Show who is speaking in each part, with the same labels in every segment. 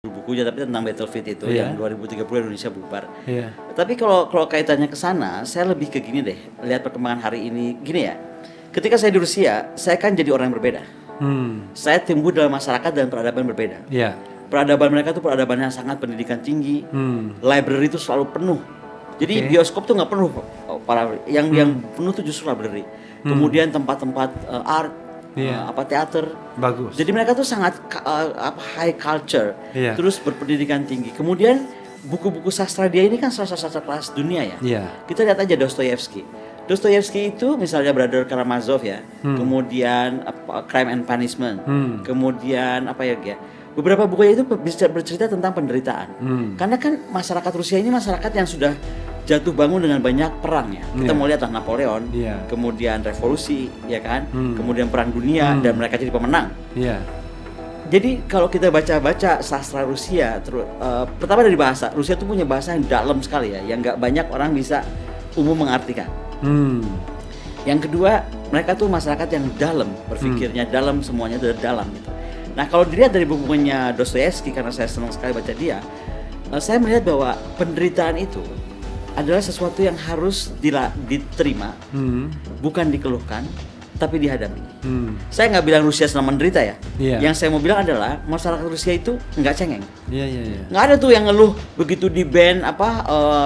Speaker 1: bukunya, tapi tentang Battlefield itu yang 2030 Indonesia bubar. Tapi kalau kaitannya ke sana, saya lebih ke gini deh, lihat perkembangan hari ini gini ya. Ketika saya di Rusia, saya kan jadi orang yang berbeda. Saya tumbuh dalam masyarakat dan peradaban berbeda. Peradaban mereka tuh peradaban yang sangat pendidikan tinggi. Library itu selalu penuh. Jadi bioskop tuh nggak penuh, yang penuh tuh justru library. Kemudian tempat-tempat art, teater.
Speaker 2: Bagus.
Speaker 1: Jadi mereka tuh sangat high culture, terus berpendidikan tinggi. Kemudian buku-buku sastra dia ini kan sastra kelas dunia ya. Kita lihat aja Dostoyevsky itu misalnya Brother Karamazov ya, kemudian Crime and Punishment, kemudian beberapa bukunya itu bercerita tentang penderitaan. Karena kan masyarakat Rusia ini masyarakat yang sudah jatuh bangun dengan banyak perang ya. Kita mau lihat Napoleon, kemudian revolusi, ya kan, kemudian perang dunia dan mereka jadi pemenang. Jadi kalau kita baca sastra Rusia, pertama dari bahasa, Rusia itu punya bahasa yang dalam sekali ya, yang nggak banyak orang bisa umum mengartikan. Yang kedua, mereka tuh masyarakat yang dalam, berpikirnya dalam, semuanya dari dalam gitu. Nah kalau dilihat dari bukunya Dostoyevsky, karena saya senang sekali baca dia, saya melihat bahwa penderitaan itu adalah sesuatu yang harus diterima, bukan dikeluhkan, tapi dihadapi. Saya nggak bilang Rusia senang menderita ya. Yang saya mau bilang adalah masyarakat Rusia itu nggak cengeng. Nggak ada tuh yang ngeluh begitu di ban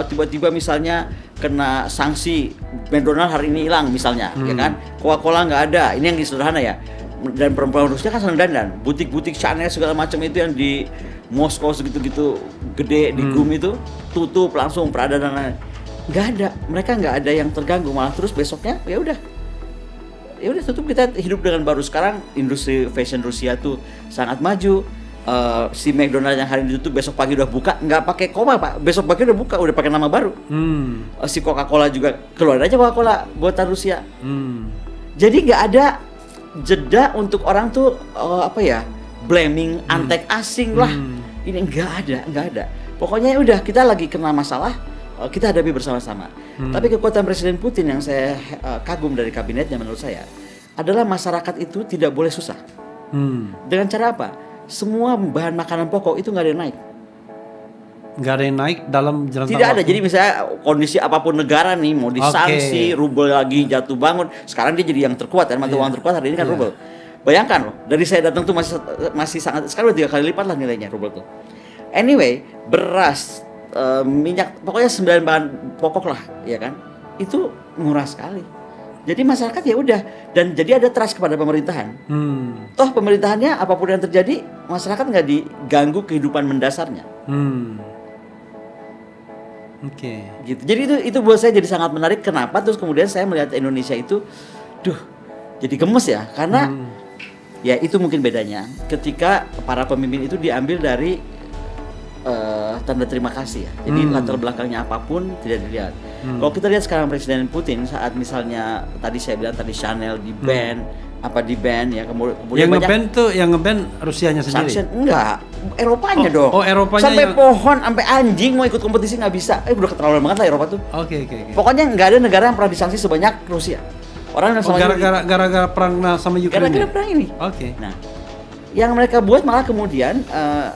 Speaker 1: tiba-tiba misalnya kena sanksi McDonald hari ini hilang misalnya, ya kan? Coca-Cola nggak ada. Ini yang sederhana ya. Dan perempuan Rusia kan senang dandan. Butik-butik Chanel segala macam itu yang di Moskow segitu-gitu gede di GUM itu tutup langsung, Prada dan lain-lain. Nggak ada, mereka nggak ada yang terganggu, malah terus besoknya ya udah tutup, kita hidup dengan baru. Sekarang industri fashion Rusia tuh sangat maju. Si McDonald yang hari ini ditutup besok pagi udah buka, nggak pakai koma pak, besok pagi udah buka, udah pakai nama baru. Si Coca-Cola juga keluar aja Coca-Cola buatan Rusia. Jadi nggak ada jeda untuk orang tuh blaming antek asing lah. Ini nggak ada. Pokoknya udah, kita lagi kena masalah, kita hadapi bersama-sama. Tapi kekuatan Presiden Putin yang saya kagum dari kabinetnya menurut saya adalah masyarakat itu tidak boleh susah. Dengan cara apa? Semua bahan makanan pokok itu nggak ada yang naik.
Speaker 2: Nggak ada yang naik dalam jalan
Speaker 1: tidak ada. Jadi misalnya kondisi apapun negara nih mau disanksi, rubel lagi jatuh bangun. Sekarang dia jadi yang terkuat, mata uang terkuat hari ini kan rubel. Bayangkan loh, dari saya datang tuh masih sangat, sekarang udah 3 kali lipat lah nilainya rubel tuh. Anyway, beras, minyak, pokoknya 9 bahan pokok lah, ya kan? Itu murah sekali. Jadi masyarakat ya udah, dan jadi ada trust kepada pemerintahan. Toh pemerintahannya apapun yang terjadi, masyarakat nggak diganggu kehidupan mendasarnya. Gitu. Jadi itu buat saya jadi sangat menarik. Kenapa? Terus kemudian saya melihat Indonesia itu, jadi gemes ya, karena ya itu mungkin bedanya ketika para pemimpin itu diambil dari tanda terima kasih ya. Jadi latar belakangnya apapun tidak dilihat. Kalau kita lihat sekarang Presiden Putin saat misalnya tadi saya bilang Chanel di ban, ya, kemudian
Speaker 2: yang nge-ban Rusianya sendiri.
Speaker 1: Sanction enggak, Eropanya dong.
Speaker 2: Eropanya
Speaker 1: sampai pohon, sampai anjing mau ikut kompetisi nggak bisa. Udah keterlaluan banget lah Eropa tuh.
Speaker 2: Oke.
Speaker 1: Pokoknya nggak ada negara yang pernah disanksi sebanyak Rusia. Orang yang
Speaker 2: gara-gara perang sama Ukraina.
Speaker 1: Gara-gara perang ini. Nah, yang mereka buat malah kemudian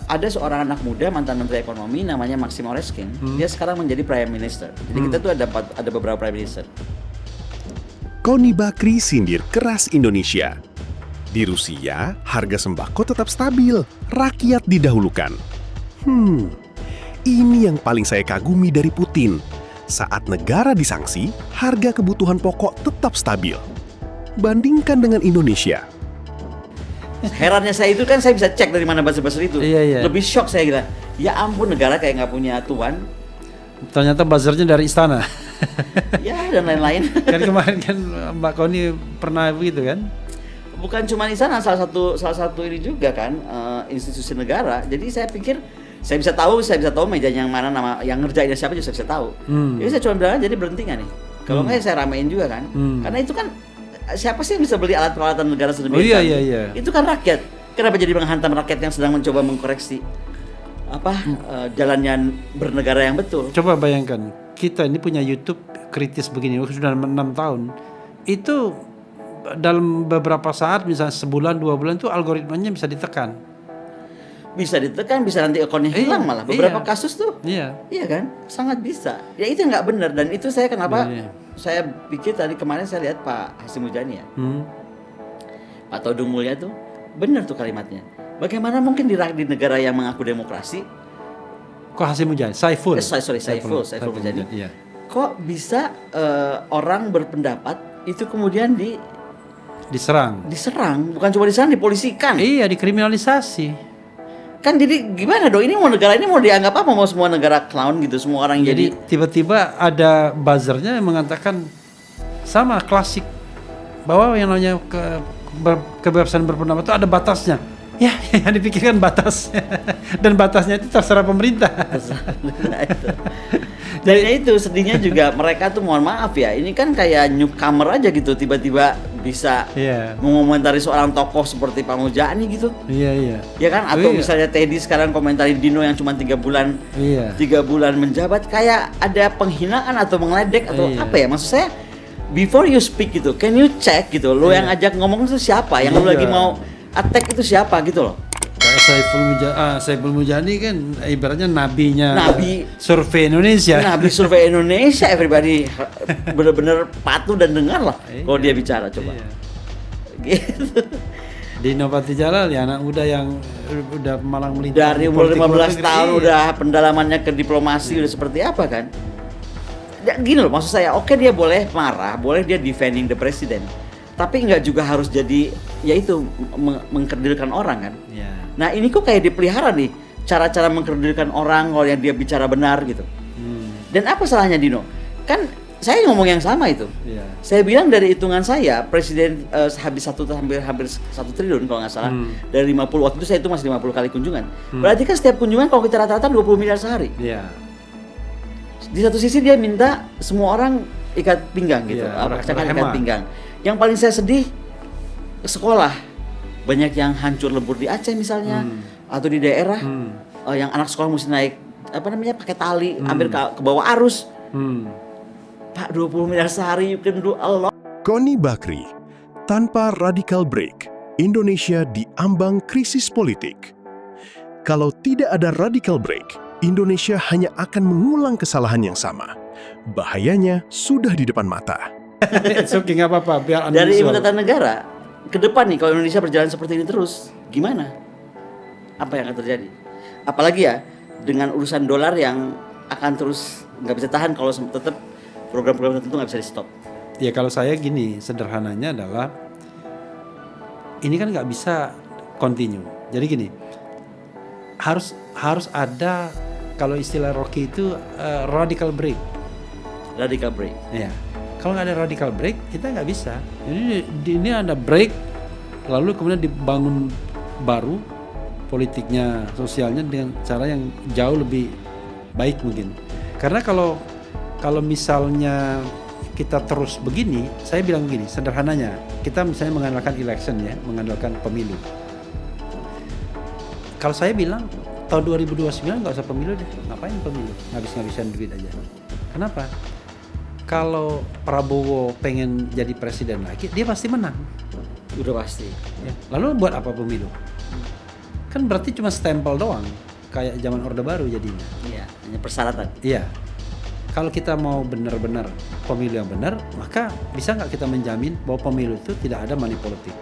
Speaker 1: ada seorang anak muda mantan Menteri Ekonomi namanya Maxim Oreskin. Dia sekarang menjadi Prime Minister. Jadi kita tuh ada beberapa Prime Minister.
Speaker 3: Koni Bakri sindir keras Indonesia. Di Rusia, harga sembako tetap stabil, rakyat didahulukan. Ini yang paling saya kagumi dari Putin. Saat negara disanksi, harga kebutuhan pokok tetap stabil. Bandingkan dengan Indonesia.
Speaker 1: Herannya saya itu kan saya bisa cek dari mana buzzer-buzzer itu. Lebih shock saya kira. Ya ampun, negara kayak nggak punya tuan.
Speaker 2: Ternyata buzzernya dari istana.
Speaker 1: Ya dan lain-lain.
Speaker 2: Kan kemarin kan Mbak Koni pernah begitu kan?
Speaker 1: Bukan cuma istana, salah satu ini juga kan institusi negara. Jadi saya pikir saya bisa tahu mejanya yang mana, nama yang ngerjainnya siapa juga saya bisa tahu. Jadi saya cuma bilang jadi berhenti nggak nih? Kalau nggak saya ramein juga kan. Karena itu kan siapa sih yang bisa beli alat peralatan negara sedemikian?
Speaker 2: Iya.
Speaker 1: Itu kan rakyat. Kenapa jadi menghantam rakyat yang sedang mencoba mengkoreksi jalannya bernegara yang betul?
Speaker 2: Coba bayangkan, kita ini punya YouTube kritis begini sudah 6 tahun. Itu dalam beberapa saat, misalnya sebulan 2 bulan itu algoritmanya bisa ditekan.
Speaker 1: bisa ditekan, bisa nanti akunnya hilang malah. Beberapa kasus tuh.
Speaker 2: Iya
Speaker 1: kan, sangat bisa. Ya itu nggak benar, dan itu saya kenapa saya pikir tadi kemarin saya lihat Pak Hasyim Muzani ya, Pak Todung Mulya tuh benar tuh kalimatnya. Bagaimana mungkin di negara yang mengaku demokrasi,
Speaker 2: kok Hasyim Muzani? Saiful
Speaker 1: Muzani. Iya. Kok bisa orang berpendapat itu kemudian diserang, bukan cuma diserang, dipolisikan.
Speaker 2: Iya, dikriminalisasi.
Speaker 1: Kan jadi gimana dong, ini negara ini mau dianggap apa, mau semua negara clown gitu, semua orang jadi
Speaker 2: tiba-tiba ada buzzernya yang mengatakan sama klasik bahwa yang namanya kebebasan berpendapat itu ada batasnya. Ya, yang dipikirkan batasnya dan batasnya itu terserah pemerintah.
Speaker 1: Nah, itu. Dan itu sedihnya juga mereka tuh, mohon maaf ya, ini kan kayak newcomer aja gitu, tiba-tiba bisa mengomentari seorang tokoh seperti Pak Muzani gitu.
Speaker 2: Iya.
Speaker 1: Ya kan, atau misalnya Teddy sekarang komentari Dino yang cuma 3 bulan 3 bulan menjabat, kayak ada penghinaan atau mengeledek atau apa ya, maksud saya before you speak gitu, can you check gitu, lo yang ajak ngomong itu siapa, yang lo lagi mau attack itu siapa gitu loh.
Speaker 2: Kayak Saiful Muzani kan ibaratnya nabi survei Indonesia.
Speaker 1: Nabi survei Indonesia, everybody bener-bener patuh dan dengar lah kalau dia bicara, coba. Gitu.
Speaker 2: Dino Patijalal ya, anak muda yang udah malang melintang
Speaker 1: dari umur 15 tahun udah pendalamannya ke diplomasi udah seperti apa kan. Ya, gini loh, maksud saya, oke dia boleh marah, boleh dia defending the president, tapi nggak juga harus jadi yaitu mengkerdilkan orang kan. Nah ini kok kayak dipelihara nih cara-cara mengkerdilkan orang kalau yang dia bicara benar gitu. Dan apa salahnya Dino? Kan saya ngomong yang sama itu. Saya bilang dari hitungan saya presiden habis hampir 1 triliun kalau nggak salah, dari 50, waktu itu saya itu masih 50 kali kunjungan. Berarti kan setiap kunjungan kalau kita rata-rata 20 miliar sehari. Di satu sisi dia minta semua orang ikat pinggang gitu, ikat pinggang. Yang paling saya sedih, sekolah banyak yang hancur lebur di Aceh misalnya, atau di daerah yang anak sekolah mesti naik pakai tali, hampir ke bawah arus. Pak, 20 miliar sehari, you can do a lot.
Speaker 3: Koni Bakri, tanpa radical break, Indonesia diambang krisis politik. Kalau tidak ada radical break, Indonesia hanya akan mengulang kesalahan yang sama. Bahayanya sudah di depan mata.
Speaker 2: Oke, nggak apa-apa.
Speaker 1: Dari Ibu Tata Negara ke depan nih, kalau Indonesia berjalan seperti ini terus, gimana? Apa yang akan terjadi? Apalagi ya dengan urusan dolar yang akan terus nggak bisa tahan kalau tetap program-program tertentu nggak bisa di stop.
Speaker 2: Ya kalau saya gini, sederhananya adalah ini kan nggak bisa continue. Jadi gini, harus ada, kalau istilah Rocky itu radical break.
Speaker 1: Radical break.
Speaker 2: Ya. Kalau nggak ada radical break, kita nggak bisa. Jadi ini ada break, lalu kemudian dibangun baru politiknya, sosialnya dengan cara yang jauh lebih baik mungkin. Karena kalau misalnya kita terus begini, saya bilang begini, sederhananya, kita misalnya mengandalkan election ya, mengandalkan pemilu. Kalau saya bilang tahun 2029 nggak usah pemilu deh, ngapain pemilu? Ngabis-ngabisan duit aja. Kenapa? Kalau Prabowo pengen jadi presiden lagi, dia pasti menang.
Speaker 1: Udah pasti.
Speaker 2: Ya. Lalu buat apa pemilu? Kan berarti cuma stempel doang, kayak zaman Orde Baru jadinya.
Speaker 1: Iya, hanya persyaratan.
Speaker 2: Iya. Kalau kita mau benar-benar pemilu yang benar, maka bisa nggak kita menjamin bahwa pemilu itu tidak ada money politik,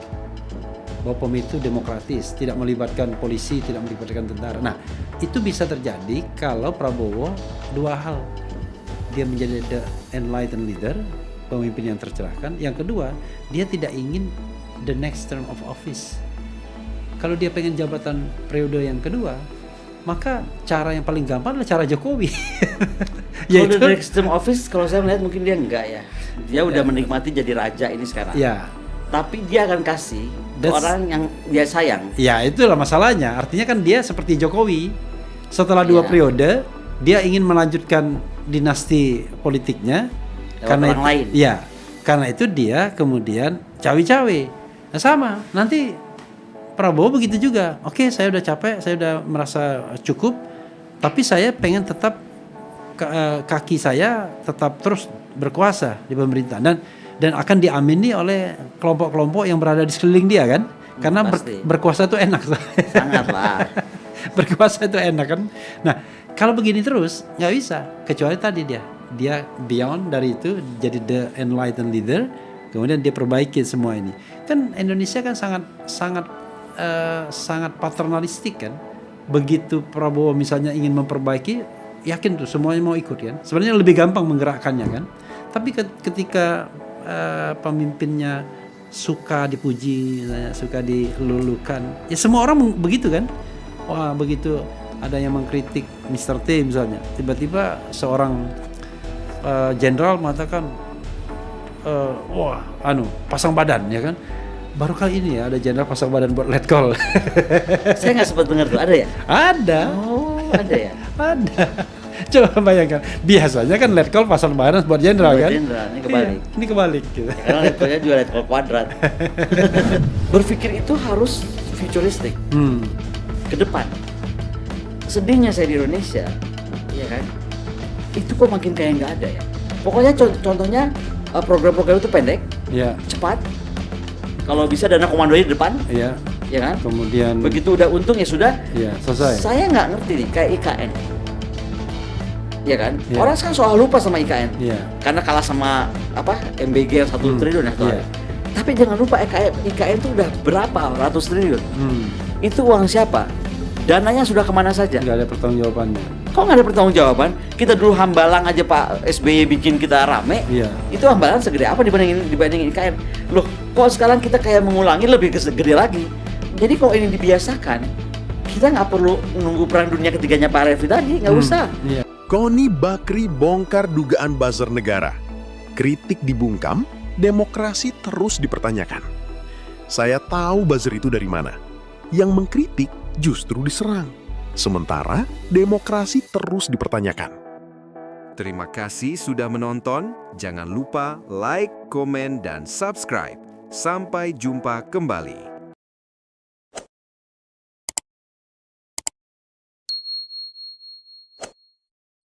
Speaker 2: bahwa pemilu itu demokratis, tidak melibatkan polisi, tidak melibatkan tentara. Nah, itu bisa terjadi kalau Prabowo dua hal. Dia menjadi the enlightened leader, pemimpin yang tercerahkan. Yang kedua, dia tidak ingin the next term of office. Kalau dia pengen jabatan periode yang kedua, maka cara yang paling gampang adalah cara Jokowi.
Speaker 1: Kalau the next term office, kalau saya melihat mungkin dia enggak ya. Dia udah menikmati jadi raja ini sekarang.
Speaker 2: Ya.
Speaker 1: Tapi dia akan kasih orang yang dia sayang.
Speaker 2: Ya, itulah masalahnya. Artinya kan dia seperti Jokowi. Setelah 2 periode, dia ingin melanjutkan dinasti politiknya karena
Speaker 1: orang lain.
Speaker 2: Ya, karena itu dia kemudian cawe-cawe. Nah, sama, nanti Prabowo begitu juga. Oke, saya udah capek, saya udah merasa cukup, tapi saya pengen tetap kaki saya tetap terus berkuasa di pemerintahan dan akan diamini oleh kelompok-kelompok yang berada di sekeliling dia kan. Karena berkuasa itu enak.
Speaker 1: Sangat lah.
Speaker 2: Berkuasa itu enak kan. Nah kalau begini terus nggak bisa, kecuali tadi dia beyond dari itu jadi the enlightened leader, kemudian dia perbaiki semua ini. Kan Indonesia kan sangat paternalistik kan. Begitu Prabowo misalnya ingin memperbaiki, yakin tuh semuanya mau ikut kan. Sebenarnya lebih gampang menggerakkannya kan. Tapi ketika pemimpinnya suka dipuji, suka dilulukan, ya semua orang begitu kan. Wah begitu ada yang mengkritik Mr. T misalnya, tiba-tiba seorang jenderal mengatakan wah pasang badan ya kan. Baru kali ini ya ada jenderal pasang badan buat letkol.
Speaker 1: Saya nggak sempat dengar tuh, ada ya?
Speaker 2: Ada.
Speaker 1: Oh, ada ya?
Speaker 2: Ada. Coba bayangkan, biasanya kan letkol pasang badan buat jenderal kan?
Speaker 1: Jenderal, ini kebalik.
Speaker 2: Ini kebalik gitu.
Speaker 1: Ya, karena letkolnya juga letkol kuadrat. Berpikir itu harus futuristik, ke depan. Sedihnya saya di Indonesia, ya kan? Itu kok makin kayak nggak ada ya. Pokoknya contohnya program-program itu pendek, cepat. Kalau bisa dana komandonya di depan, ya kan?
Speaker 2: Kemudian
Speaker 1: begitu udah untung ya sudah,
Speaker 2: selesai.
Speaker 1: Saya nggak ngerti nih kayak IKN, ya kan? Orang sekarang soal lupa sama IKN, karena kalah sama MBG yang 1 triliun ya. Tapi jangan lupa IKN itu udah berapa ratus triliun. Itu uang siapa? Dananya sudah kemana saja?
Speaker 2: Nggak ada pertanggungjawabannya.
Speaker 1: Kok nggak ada pertanggungjawaban? Kita dulu Hambalang aja Pak SBY bikin kita rame. Itu Hambalang segede apa dibandingin IKN? Loh, kok sekarang kita kayak mengulangi lebih gede lagi? Jadi kalau ini dibiasakan, kita nggak perlu nunggu perang dunia ketiganya Pak Refli tadi, nggak usah.
Speaker 3: Koni Bakri bongkar dugaan buzzer negara. Kritik dibungkam, demokrasi terus dipertanyakan. Saya tahu buzzer itu dari mana. Yang mengkritik justru diserang. Sementara demokrasi terus dipertanyakan.
Speaker 4: Terima kasih sudah menonton. Jangan lupa like, komen, dan subscribe. Sampai jumpa kembali.